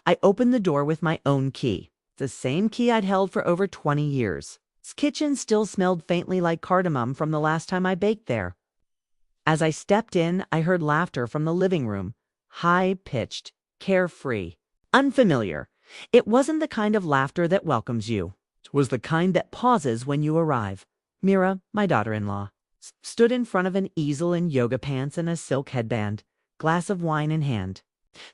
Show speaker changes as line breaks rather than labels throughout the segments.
I opened the door with my own key, the same key I'd held for over 20 years. Its kitchen still smelled faintly like cardamom from the last time I baked there. As I stepped in, I heard laughter from the living room, high-pitched, carefree, unfamiliar. It wasn't the kind of laughter that welcomes you. It was the kind that pauses when you arrive. Mira, my daughter-in-law, stood in front of an easel in yoga pants and a silk headband, glass of wine in hand.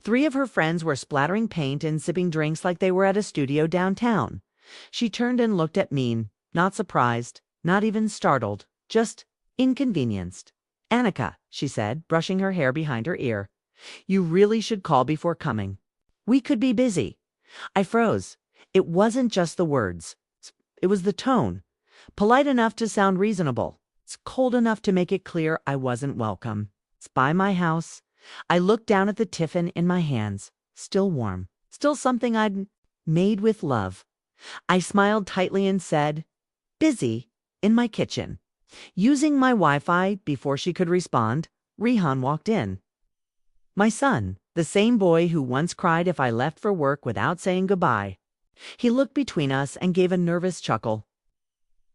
3 of her friends were splattering paint and sipping drinks like they were at a studio downtown. She turned and looked at me, not surprised, not even startled, just inconvenienced. "Annika," she said, brushing her hair behind her ear, "you really should call before coming. We could be busy." I froze. It wasn't just the words. It was the tone. Polite enough to sound reasonable. It's cold enough to make it clear I wasn't welcome. It's by my house. I looked down at the tiffin in my hands. Still warm. Still something I'd made with love. I smiled tightly and said, "Busy, in my kitchen." Using my Wi-Fi before she could respond, Rihan walked in. My son, the same boy who once cried if I left for work without saying goodbye. He looked between us and gave a nervous chuckle,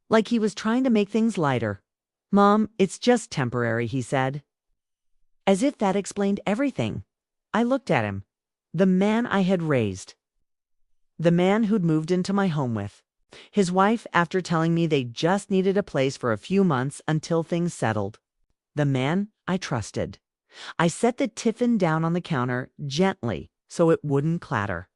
like he was trying to make things lighter. "Mom, it's just temporary," he said. As if that explained everything. I looked at him. The man I had raised. The man who'd moved into my home with. His wife, after telling me they just needed a place for a few months until things settled. The man I trusted. I set the tiffin down on the counter gently so it wouldn't clatter.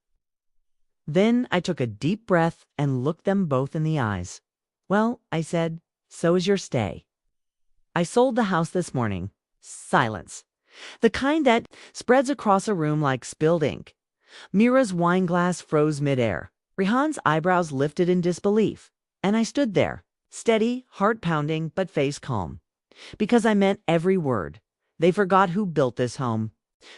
Then I took a deep breath and looked them both in the eyes. "Well," I said, "so is your stay." I sold the house this morning. Silence. The kind that spreads across a room like spilled ink. Mira's wine glass froze midair. Rihan's eyebrows lifted in disbelief. And I stood there, steady, heart pounding, but face calm. Because I meant every word. They forgot who built this home.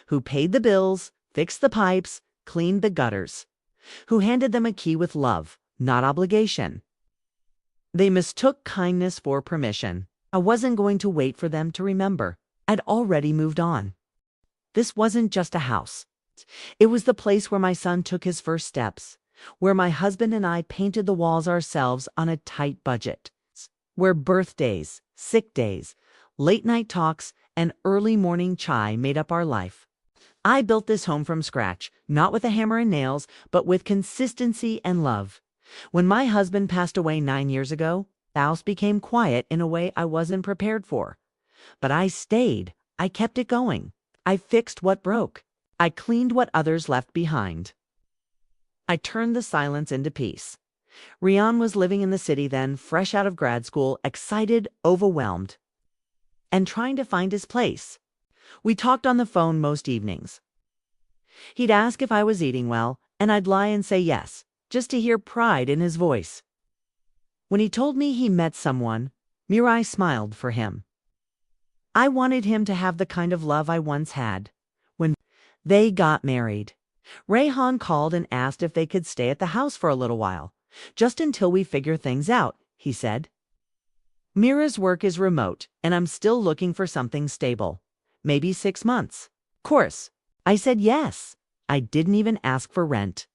Who paid the bills, fixed the pipes, cleaned the gutters. Who handed them a key with love, not obligation. They mistook kindness for permission. I wasn't going to wait for them to remember. I'd already moved on. This wasn't just a house. It was the place where my son took his first steps, where my husband and I painted the walls ourselves on a tight budget, where birthdays, sick days, late-night talks, and early morning chai made up our life. I built this home from scratch, not with a hammer and nails, but with consistency and love. When my husband passed away 9 years ago, the house became quiet in a way I wasn't prepared for. But I stayed. I kept it going. I fixed what broke. I cleaned what others left behind. I turned the silence into peace. Rihan was living in the city then, fresh out of grad school, excited, overwhelmed, and trying to find his place. We talked on the phone most evenings. He'd ask if I was eating well, and I'd lie and say yes, just to hear pride in his voice. When he told me he met someone, Mirai smiled for him. I wanted him to have the kind of love I once had. When they got married, Rayhan called and asked if they could stay at the house for a little while, just until we figure things out, he said. Mira's work is remote, and I'm still looking for something stable. Maybe 6 months. Course. I said yes. I didn't even ask for rent.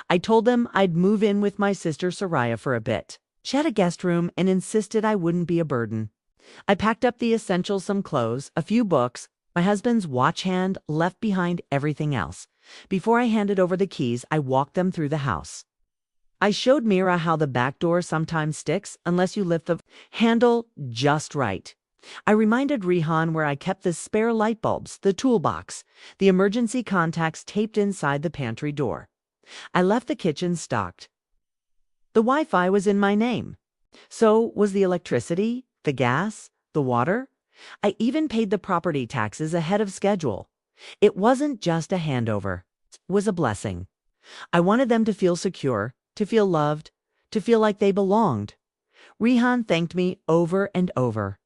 I told them I'd move in with my sister Soraya for a bit. She had a guest room and insisted I wouldn't be a burden. I packed up the essentials, some clothes, a few books, my husband's watch hand, left behind everything else. Before I handed over the keys, I walked them through the house. I showed Mira how the back door sometimes sticks unless you lift the handle just right. I reminded Rihan where I kept the spare light bulbs, the toolbox, the emergency contacts taped inside the pantry door. I left the kitchen stocked. The Wi-Fi was in my name. So was the electricity, the gas, the water. I even paid the property taxes ahead of schedule. It wasn't just a handover. It was a blessing. I wanted them to feel secure, to feel loved, to feel like they belonged. Rihan thanked me over and over.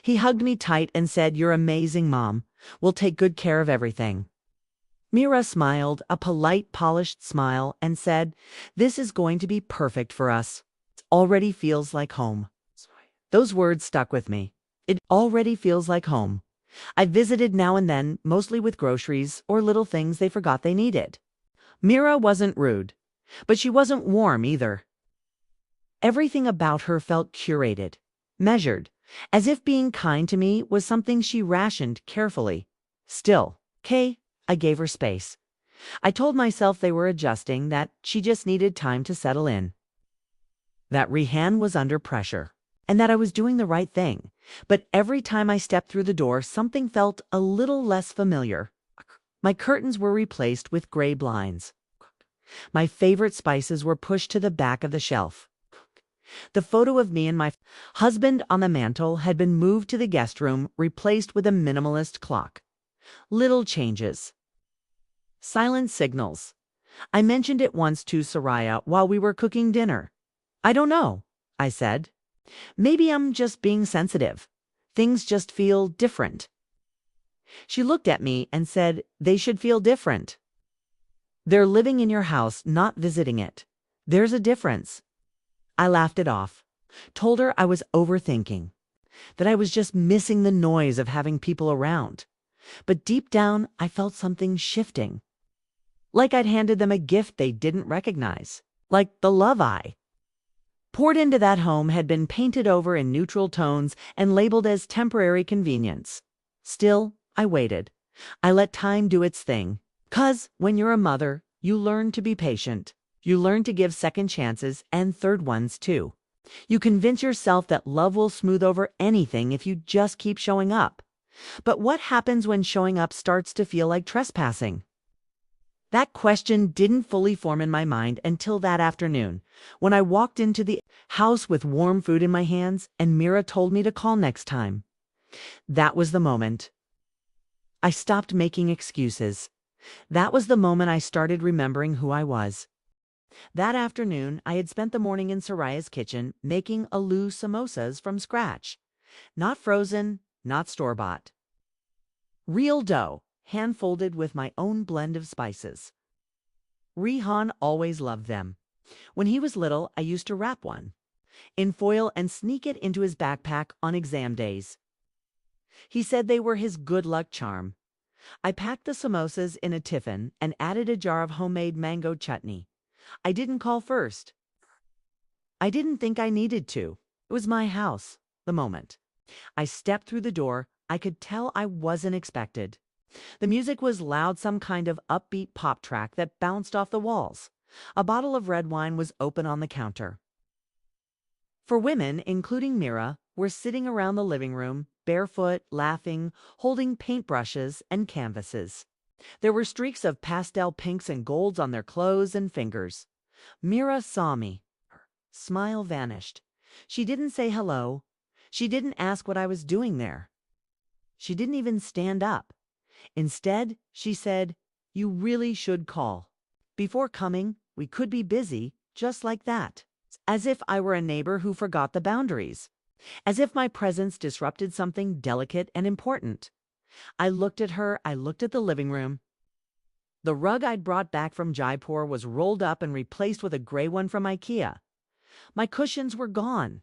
He hugged me tight and said, "You're amazing, Mom. We'll take good care of everything." Mira smiled, a polite, polished smile, and said, "This is going to be perfect for us. It already feels like home." Those words stuck with me. It already feels like home. I visited now and then, mostly with groceries or little things they forgot they needed. Mira wasn't rude, but she wasn't warm either. Everything about her felt curated, measured, as if being kind to me was something she rationed carefully. Still, Kay, I gave her space. I told myself they were adjusting, that she just needed time to settle in. That Rihan was under pressure, and that I was doing the right thing. But every time I stepped through the door, something felt a little less familiar. My curtains were replaced with gray blinds. My favorite spices were pushed to the back of the shelf. The photo of me and my husband on the mantel had been moved to the guest room, replaced with a minimalist clock. Little changes. Silent signals. I mentioned it once to Soraya while we were cooking dinner. I don't know, I said. Maybe I'm just being sensitive. Things just feel different. She looked at me and said they should feel different. They're living in your house, not visiting it. There's a difference. I laughed it off, told her I was overthinking, that I was just missing the noise of having people around. But deep down, I felt something shifting. Like I'd handed them a gift they didn't recognize. Like the love I poured into that home had been painted over in neutral tones and labeled as temporary convenience. Still, I waited. I let time do its thing. 'Cause when you're a mother, you learn to be patient. You learn to give second chances and third ones too. You convince yourself that love will smooth over anything if you just keep showing up. But what happens when showing up starts to feel like trespassing? That question didn't fully form in my mind until that afternoon, when I walked into the house with warm food in my hands and Mira told me to call next time. That was the moment. I stopped making excuses. That was the moment I started remembering who I was. That afternoon, I had spent the morning in Soraya's kitchen making aloo samosas from scratch. Not frozen, not store-bought. Real dough, hand-folded with my own blend of spices. Rihan always loved them. When he was little, I used to wrap one in foil and sneak it into his backpack on exam days. He said they were his good luck charm. I packed the samosas in a tiffin and added a jar of homemade mango chutney. I didn't call first. I didn't think I needed to. It was my house, the moment. I stepped through the door. I could tell I wasn't expected. The music was loud, some kind of upbeat pop track that bounced off the walls. A bottle of red wine was open on the counter. For women, including Mira, were sitting around the living room, barefoot, laughing, holding paintbrushes and canvases. There were streaks of pastel pinks and golds on their clothes and fingers. Mira saw me. Her smile vanished. She didn't say hello. She didn't ask what I was doing there. She didn't even stand up. Instead, she said, "You really should call. Before coming, we could be busy," just like that. As if I were a neighbor who forgot the boundaries. As if my presence disrupted something delicate and important. I looked at her, I looked at the living room. The rug I'd brought back from Jaipur was rolled up and replaced with a gray one from IKEA. My cushions were gone.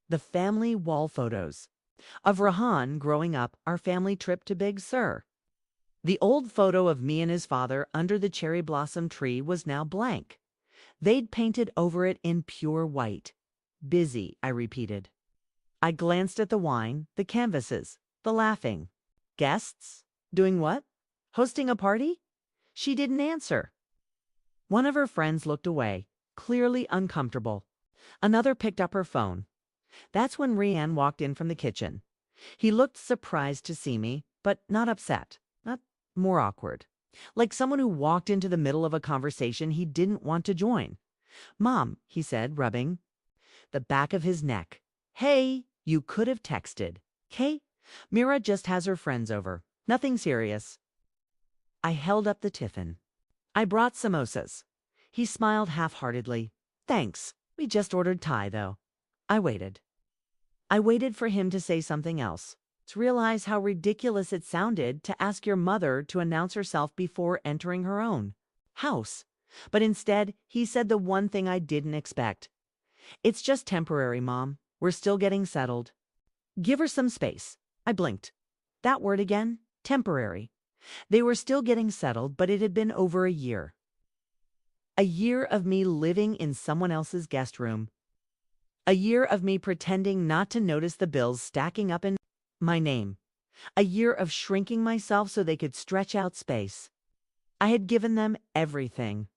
The family wall photos of Rahan growing up, our family trip to Big Sur. The old photo of me and his father under the cherry blossom tree was now blank. They'd painted over it in pure white. Busy, I repeated. I glanced at the wine, the canvases, the laughing. Guests? Doing what? Hosting a party? She didn't answer. One of her friends looked away, clearly uncomfortable. Another picked up her phone. That's when Rihan walked in from the kitchen. He looked surprised to see me, but not upset, not more awkward. Like someone who walked into the middle of a conversation he didn't want to join. "Mom," he said, rubbing the back of his neck. "Hey, you could have texted. Okay? Mira just has her friends over. Nothing serious." I held up the tiffin. "I brought samosas." He smiled half-heartedly. "Thanks. We just ordered Thai, though." I waited. I waited for him to say something else, to realize how ridiculous it sounded to ask your mother to announce herself before entering her own house. But instead, he said the one thing I didn't expect. "It's just temporary, Mom. We're still getting settled." Give her some space. I blinked. That word again? Temporary. They were still getting settled, but it had been over a year. A year of me living in someone else's guest room. A year of me pretending not to notice the bills stacking up in my name. A year of shrinking myself so they could stretch out space. I had given them everything.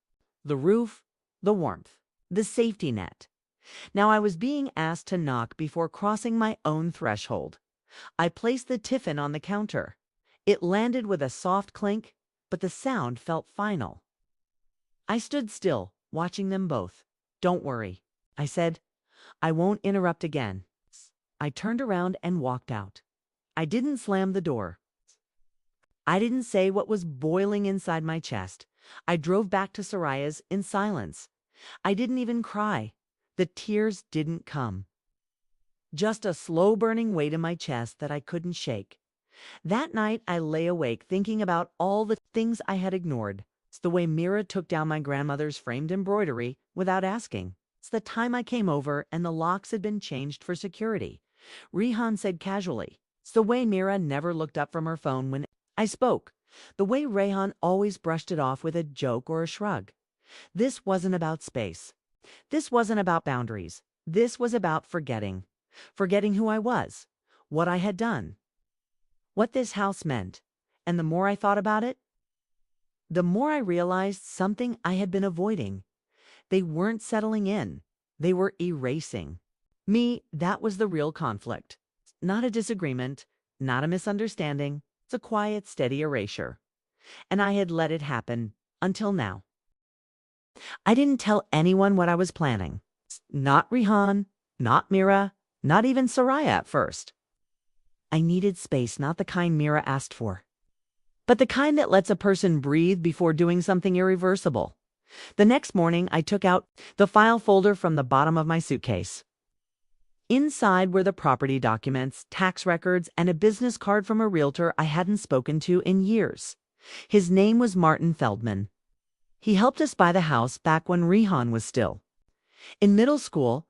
The roof, the warmth, the safety net. Now I was being asked to knock before crossing my own threshold. I placed the tiffin on the counter. It landed with a soft clink, but the sound felt final. I stood still, watching them both. "Don't worry," I said. "I won't interrupt again." I turned around and walked out. I didn't slam the door. I didn't say what was boiling inside my chest. I drove back to Soraya's in silence. I didn't even cry. The tears didn't come. Just a slow-burning weight in my chest that I couldn't shake. That night, I lay awake thinking about all the things I had ignored. It's the way Mira took down my grandmother's framed embroidery without asking. It's the time I came over and the locks had been changed for security. Rihan said casually. It's the way Mira never looked up from her phone when I spoke. The way Rehan always brushed it off with a joke or a shrug. This wasn't about space. This wasn't about boundaries. This was about forgetting. Forgetting who I was, what I had done, what this house meant. And the more I thought about it, the more I realized something I had been avoiding. They weren't settling in. They were erasing. Me, that was the real conflict. Not a disagreement, not a misunderstanding. It's a quiet, steady erasure. And I had let it happen until now. I didn't tell anyone what I was planning. Not Rihan, not Mira, not even Soraya at first. I needed space, not the kind Mira asked for, but the kind that lets a person breathe before doing something irreversible. The next morning, I took out the file folder from the bottom of my suitcase. Inside were the property documents, tax records, and a business card from a realtor I hadn't spoken to in years. His name was Martin Feldman. He helped us buy the house back when Rihan was still. In middle school,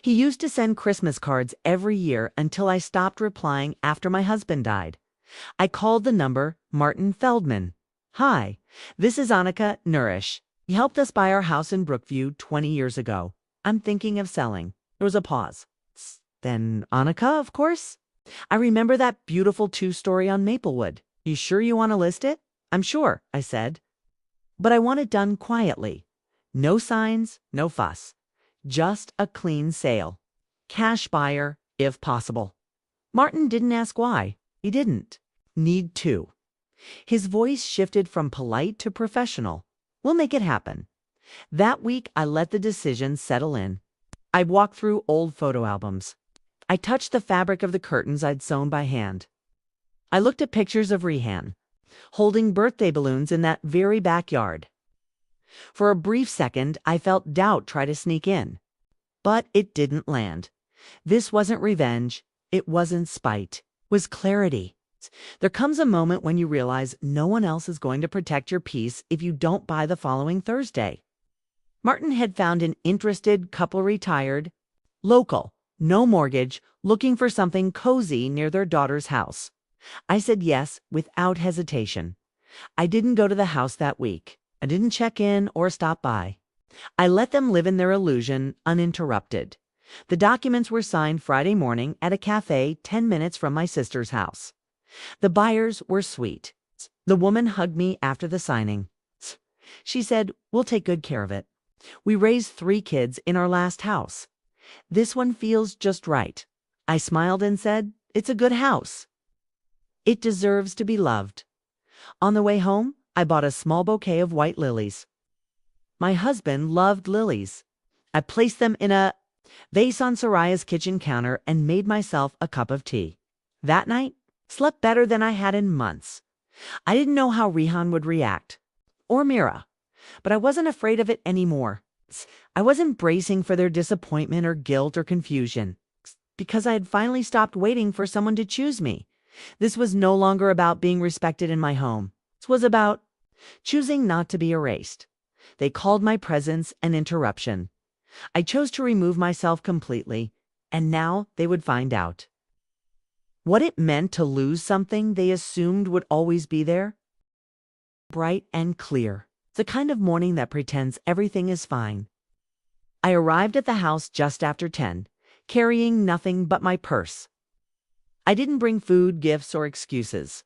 he used to send Christmas cards every year until I stopped replying after my husband died. I called the number Martin Feldman. "Hi, this is Annika Nourish. He helped us buy our house in Brookview 20 years ago. I'm thinking of selling." There was a pause. "Then Annika, of course. I remember that beautiful 2-story on Maplewood. You sure you want to list it?" "I'm sure," I said. "But I want it done quietly. No signs, no fuss. Just a clean sale. Cash buyer, if possible." Martin didn't ask why. He didn't need to. His voice shifted from polite to professional. "We'll make it happen." That week, I let the decision settle in. I walked through old photo albums. I touched the fabric of the curtains I'd sewn by hand. I looked at pictures of Rihan, holding birthday balloons in that very backyard. For a brief second, I felt doubt try to sneak in. But it didn't land. This wasn't revenge. It wasn't spite. It was clarity. There comes a moment when you realize no one else is going to protect your peace if you don't buy the following Thursday. Martin had found an interested couple, retired, local, no mortgage, looking for something cozy near their daughter's house. I said yes without hesitation. I didn't go to the house that week. I didn't check in or stop by. I let them live in their illusion uninterrupted. The documents were signed Friday morning at a cafe 10 minutes from my sister's house. The buyers were sweet. The woman hugged me after the signing. She said, "We'll take good care of it. We raised 3 kids in our last house. This one feels just right." I smiled and said, "It's a good house. It deserves to be loved." On the way home, I bought a small bouquet of white lilies. My husband loved lilies. I placed them in a vase on Soraya's kitchen counter and made myself a cup of tea. That night, slept better than I had in months. I didn't know how Rihan would react, or Mira, but I wasn't afraid of it anymore. I wasn't bracing for their disappointment or guilt or confusion, because I had finally stopped waiting for someone to choose me. This was no longer about being respected in my home. This was about choosing not to be erased. They called my presence an interruption. I chose to remove myself completely, and now they would find out. What it meant to lose something they assumed would always be there? Bright and clear. the kind of morning that pretends everything is fine. I arrived at the house just after 10, carrying nothing but my purse. I didn't bring food, gifts, or excuses.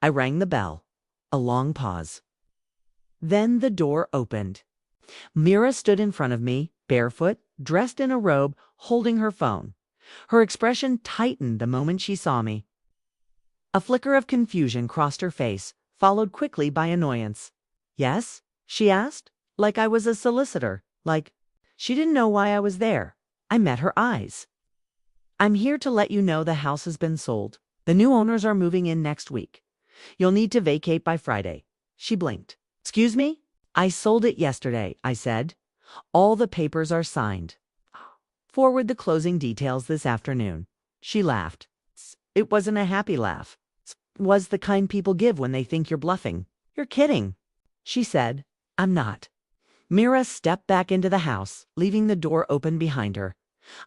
I rang the bell. A long pause. Then the door opened. Mira stood in front of me, barefoot, dressed in a robe, holding her phone. Her expression tightened the moment she saw me. A flicker of confusion crossed her face, followed quickly by annoyance. "Yes?" she asked, like I was a solicitor, like she didn't know why I was there. I met her eyes. "I'm here to let you know the house has been sold. The new owners are moving in next week. You'll need to vacate by Friday." She blinked. "Excuse me?" "I sold it yesterday," I said. "All the papers are signed. Forward the closing details this afternoon." She laughed. It wasn't a happy laugh. It was the kind people give when they think you're bluffing. "You're kidding." She said, "I'm not." Mira stepped back into the house, leaving the door open behind her.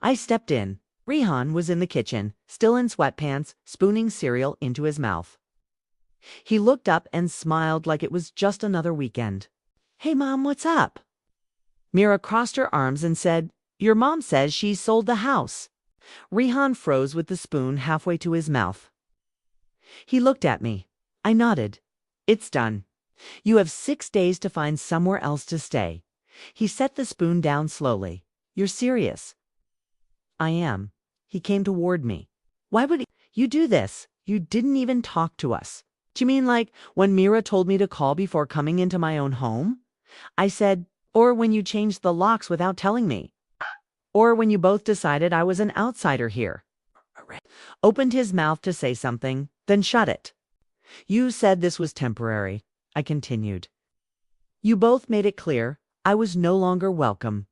I stepped in. Rihan was in the kitchen, still in sweatpants, spooning cereal into his mouth. He looked up and smiled like it was just another weekend. "Hey, Mom, what's up?" Mira crossed her arms and said, "Your mom says she sold the house." Rihan froze with the spoon halfway to his mouth. He looked at me. I nodded. "It's done. You have 6 days to find somewhere else to stay." He set the spoon down slowly. "You're serious?" "I am." He came toward me. "Why would you do this? You didn't even talk to us." "Do you mean like when Mira told me to call before coming into my own home?" I said, "Or when you changed the locks without telling me? Or when you both decided I was an outsider here?" Opened his mouth to say something, then shut it. "You said this was temporary," I continued. "You both made it clear I was no longer welcome.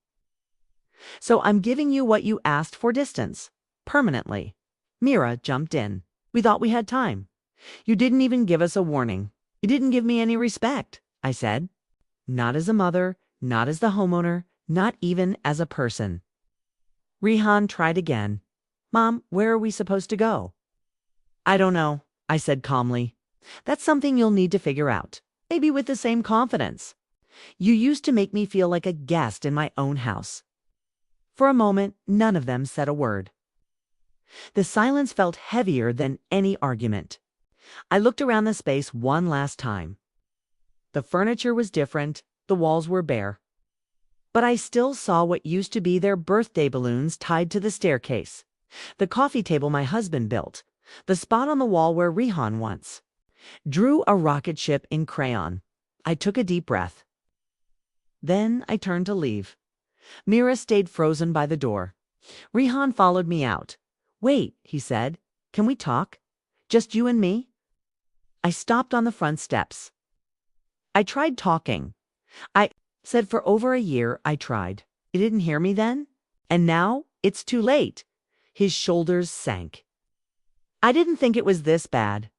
So I'm giving you what you asked for: distance. Permanently." Mira jumped in. "We thought we had time. You didn't even give us a warning. You didn't give me any respect," I said. "Not as a mother, not as the homeowner, not even as a person." Rihan tried again. "Mom, where are we supposed to go?" "I don't know," I said calmly. "That's something you'll need to figure out. Maybe with the same confidence. You used to make me feel like a guest in my own house." For a moment, none of them said a word. The silence felt heavier than any argument. I looked around the space one last time. The furniture was different, the walls were bare. But I still saw what used to be their birthday balloons tied to the staircase, the coffee table my husband built, the spot on the wall where Rihan once drew a rocket ship in crayon. I took a deep breath. Then I turned to leave. Mira stayed frozen by the door. Rihan followed me out. "Wait," he said. "Can we talk? Just you and me?" I stopped on the front steps. "I tried talking." I said for over a year I tried. "You didn't hear me then? And now it's too late." His shoulders sank. "I didn't think it was this bad."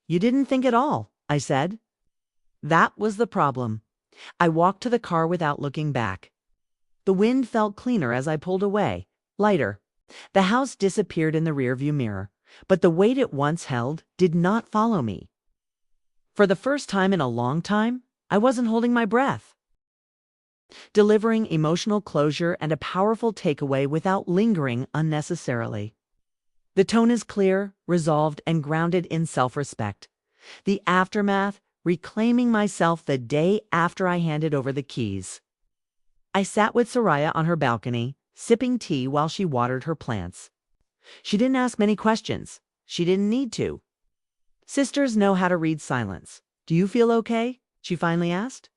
"You didn't think at all," I said. That was the problem. I walked to the car without looking back. The wind felt cleaner as I pulled away, lighter. The house disappeared in the rearview mirror, but the weight it once held did not follow me. For the first time in a long time, I wasn't holding my breath. Delivering emotional closure and a powerful takeaway without lingering unnecessarily. The tone is clear, resolved, and grounded in self-respect. The aftermath, reclaiming myself the day after I handed over the keys. I sat with Soraya on her balcony, sipping tea while she watered her plants. She didn't ask many questions. She didn't need to. Sisters know how to read silence. "Do you feel okay?" she finally asked.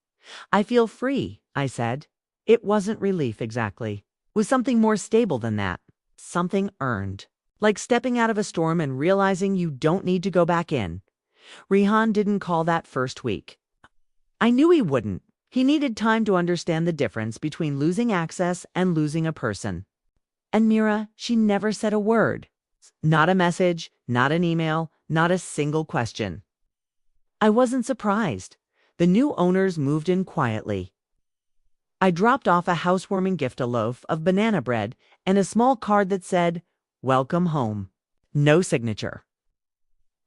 "I feel free," I said. It wasn't relief exactly. It was something more stable than that. Something earned. Like stepping out of a storm and realizing you don't need to go back in. Rihan didn't call that first week. I knew he wouldn't. He needed time to understand the difference between losing access and losing a person. And Mira, she never said a word. Not a message, not an email, not a single question. I wasn't surprised. The new owners moved in quietly. I dropped off a housewarming gift, a loaf of banana bread, and a small card that said, "Welcome home." No signature.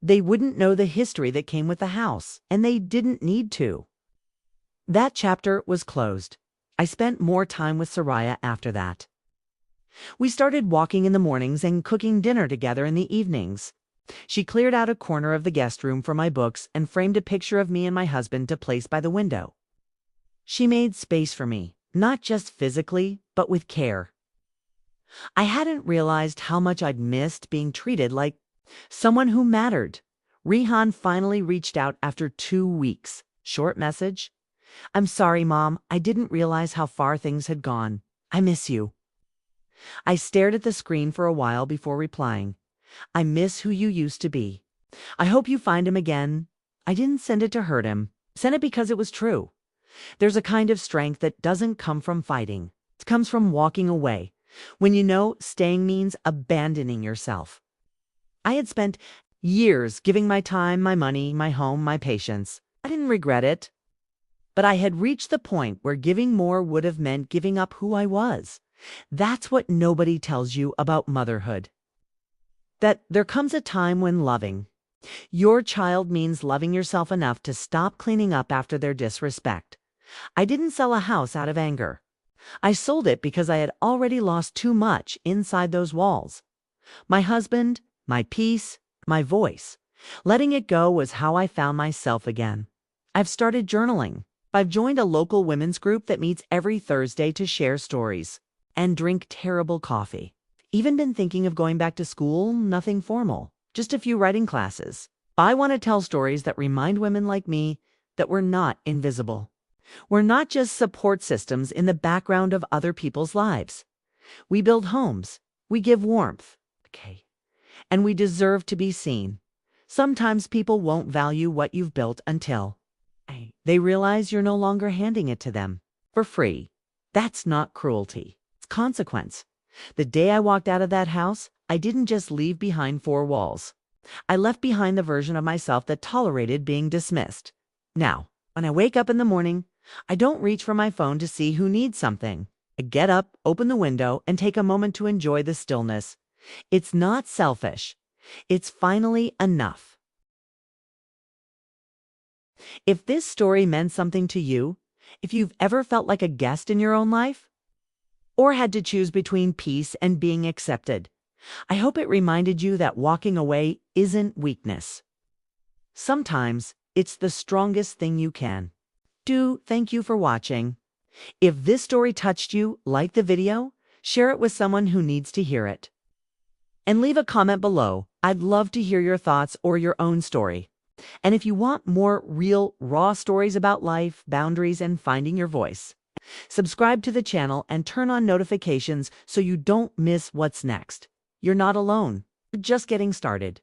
They wouldn't know the history that came with the house, and they didn't need to. That chapter was closed. I spent more time with Soraya after that. We started walking in the mornings and cooking dinner together in the evenings. She cleared out a corner of the guest room for my books and framed a picture of me and my husband to place by the window. She made space for me, not just physically, but with care. I hadn't realized how much I'd missed being treated like someone who mattered. Rihan finally reached out after 2 weeks. Short message: "I'm sorry, Mom. I didn't realize how far things had gone. I miss you." I stared at the screen for a while before replying. "I miss who you used to be. I hope you find him again." I didn't send it to hurt him. Sent it because it was true. There's a kind of strength that doesn't come from fighting. It comes from walking away, when you know staying means abandoning yourself. I had spent years giving my time, my money, my home, my patience. I didn't regret it. But I had reached the point where giving more would have meant giving up who I was. That's what nobody tells you about motherhood. That there comes a time when loving your child means loving yourself enough to stop cleaning up after their disrespect. I didn't sell a house out of anger. I sold it because I had already lost too much inside those walls. My husband, my peace, my voice. Letting it go was how I found myself again. I've started journaling. I've joined a local women's group that meets every Thursday to share stories and drink terrible coffee. Even been thinking of going back to school, nothing formal, just a few writing classes. I want to tell stories that remind women like me that we're not invisible. We're not just support systems in the background of other people's lives. We build homes. We give warmth. And we deserve to be seen. Sometimes people won't value what you've built until they realize you're no longer handing it to them for free. That's not cruelty. It's consequence. The day I walked out of that house, I didn't just leave behind 4 walls. I left behind the version of myself that tolerated being dismissed. Now, when I wake up in the morning, I don't reach for my phone to see who needs something. I get up, open the window, and take a moment to enjoy the stillness. It's not selfish. It's finally enough. If this story meant something to you, if you've ever felt like a guest in your own life, or had to choose between peace and being accepted, I hope it reminded you that walking away isn't weakness. Sometimes it's the strongest thing you can do. Thank you for watching. If this story touched you, like the video, share it with someone who needs to hear it. And leave a comment below. I'd love to hear your thoughts or your own story. And if you want more real, raw stories about life, boundaries, and finding your voice, subscribe to the channel and turn on notifications so you don't miss what's next. You're not alone. You're just getting started.